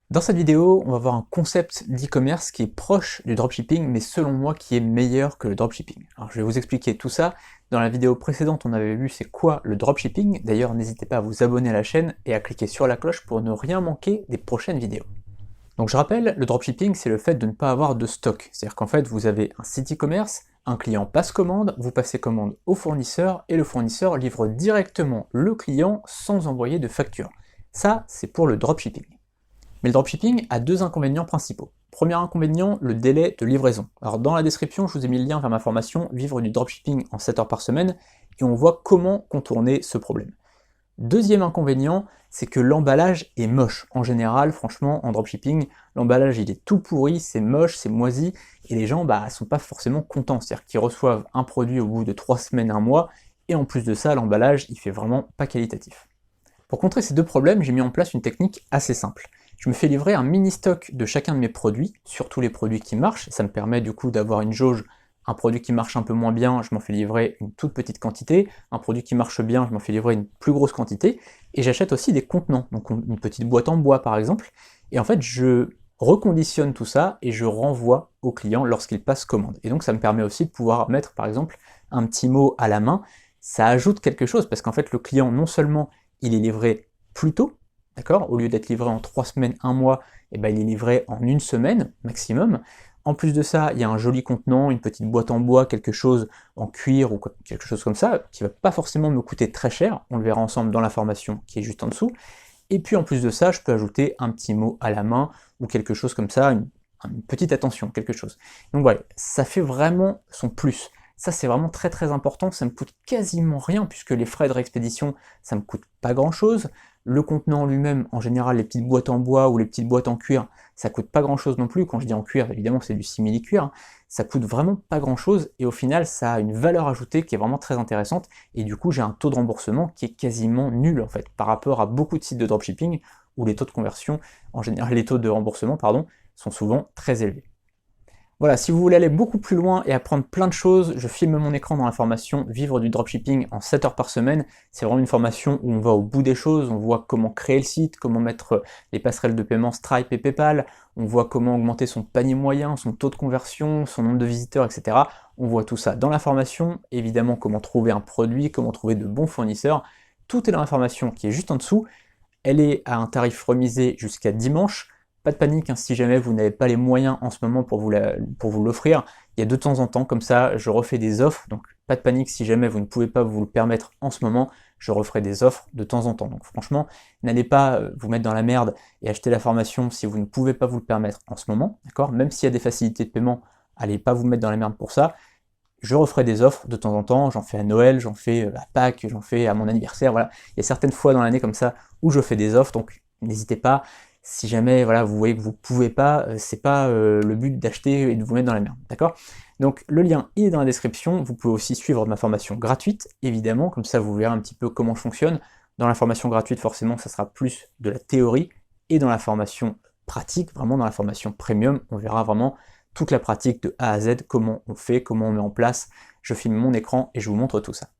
Dans cette vidéo, on va voir un concept d'e-commerce qui est proche du dropshipping, mais selon moi qui est meilleur que le dropshipping. Alors je vais vous expliquer tout ça. Dans la vidéo précédente, on avait vu c'est quoi le dropshipping. D'ailleurs, n'hésitez pas à vous abonner à la chaîne et à cliquer sur la cloche pour ne rien manquer des prochaines vidéos. Donc je rappelle, le dropshipping, c'est le fait de ne pas avoir de stock. C'est-à-dire qu'en fait, vous avez un site e-commerce, un client passe commande, vous passez commande au fournisseur, et le fournisseur livre directement le client sans envoyer de facture. Ça, c'est pour le dropshipping. Mais le dropshipping a deux inconvénients principaux. Premier inconvénient, le délai de livraison. Alors dans la description, je vous ai mis le lien vers ma formation Vivre du dropshipping en 7 heures par semaine, et on voit comment contourner ce problème. Deuxième inconvénient, c'est que l'emballage est moche. En général, franchement, en dropshipping, l'emballage il est tout pourri, c'est moche, c'est moisi, et les gens sont pas forcément contents. C'est-à-dire qu'ils reçoivent un produit au bout de 3 semaines, un mois, et en plus de ça, l'emballage il fait vraiment pas qualitatif. Pour contrer ces deux problèmes, j'ai mis en place une technique assez simple. Je me fais livrer un mini stock de chacun de mes produits, surtout les produits qui marchent, ça me permet du coup d'avoir une jauge. Un produit qui marche un peu moins bien, je m'en fais livrer une toute petite quantité, un produit qui marche bien, je m'en fais livrer une plus grosse quantité, et j'achète aussi des contenants, donc une petite boîte en bois par exemple, et en fait je reconditionne tout ça et je renvoie au client lorsqu'il passe commande. Et donc ça me permet aussi de pouvoir mettre par exemple un petit mot à la main, ça ajoute quelque chose, parce qu'en fait le client non seulement il est livré plus tôt, d'accord? Au lieu d'être livré en 3 semaines, un mois, il est livré en une semaine maximum. En plus de ça, il y a un joli contenant, une petite boîte en bois, quelque chose en cuir ou quelque chose comme ça, qui va pas forcément me coûter très cher, on le verra ensemble dans la formation qui est juste en dessous. Et puis en plus de ça, je peux ajouter un petit mot à la main ou quelque chose comme ça, une petite attention, quelque chose. Donc voilà, ça fait vraiment son plus. Ça c'est vraiment très très important, ça me coûte quasiment rien puisque les frais de réexpédition, ça me coûte pas grand chose. Le contenant lui-même, en général les petites boîtes en bois ou les petites boîtes en cuir, ça coûte pas grand chose non plus. Quand je dis en cuir, évidemment c'est du simili-cuir, hein. Ça coûte vraiment pas grand chose et au final ça a une valeur ajoutée qui est vraiment très intéressante et du coup j'ai un taux de remboursement qui est quasiment nul en fait par rapport à beaucoup de sites de dropshipping où les taux de conversion, en général les taux de remboursement pardon, sont souvent très élevés. Voilà, si vous voulez aller beaucoup plus loin et apprendre plein de choses, je filme mon écran dans la formation Vivre du dropshipping en 7 heures par semaine. C'est vraiment une formation où on va au bout des choses, on voit comment créer le site, comment mettre les passerelles de paiement Stripe et PayPal, on voit comment augmenter son panier moyen, son taux de conversion, son nombre de visiteurs, etc. On voit tout ça dans la formation, évidemment comment trouver un produit, comment trouver de bons fournisseurs. Tout est dans la formation qui est juste en dessous. Elle est à un tarif remisé jusqu'à dimanche. Pas de panique, hein, si jamais vous n'avez pas les moyens en ce moment pour vous l'offrir, il y a de temps en temps, comme ça, je refais des offres, donc pas de panique si jamais vous ne pouvez pas vous le permettre en ce moment, je referai des offres de temps en temps. Donc franchement, n'allez pas vous mettre dans la merde et acheter la formation si vous ne pouvez pas vous le permettre en ce moment, d'accord? Même s'il y a des facilités de paiement, allez pas vous mettre dans la merde pour ça. Je referai des offres de temps en temps, j'en fais à Noël, j'en fais à Pâques, j'en fais à mon anniversaire, voilà. Il y a certaines fois dans l'année comme ça où je fais des offres, donc n'hésitez pas. Si jamais voilà, vous voyez que vous pouvez pas, c'est pas le but d'acheter et de vous mettre dans la merde, d'accord? Donc le lien il est dans la description, vous pouvez aussi suivre ma formation gratuite, évidemment, comme ça vous verrez un petit peu comment je fonctionne. Dans la formation gratuite, forcément, ça sera plus de la théorie, et dans la formation pratique, vraiment dans la formation premium, on verra vraiment toute la pratique de A à Z, comment on fait, comment on met en place. Je filme mon écran et je vous montre tout ça.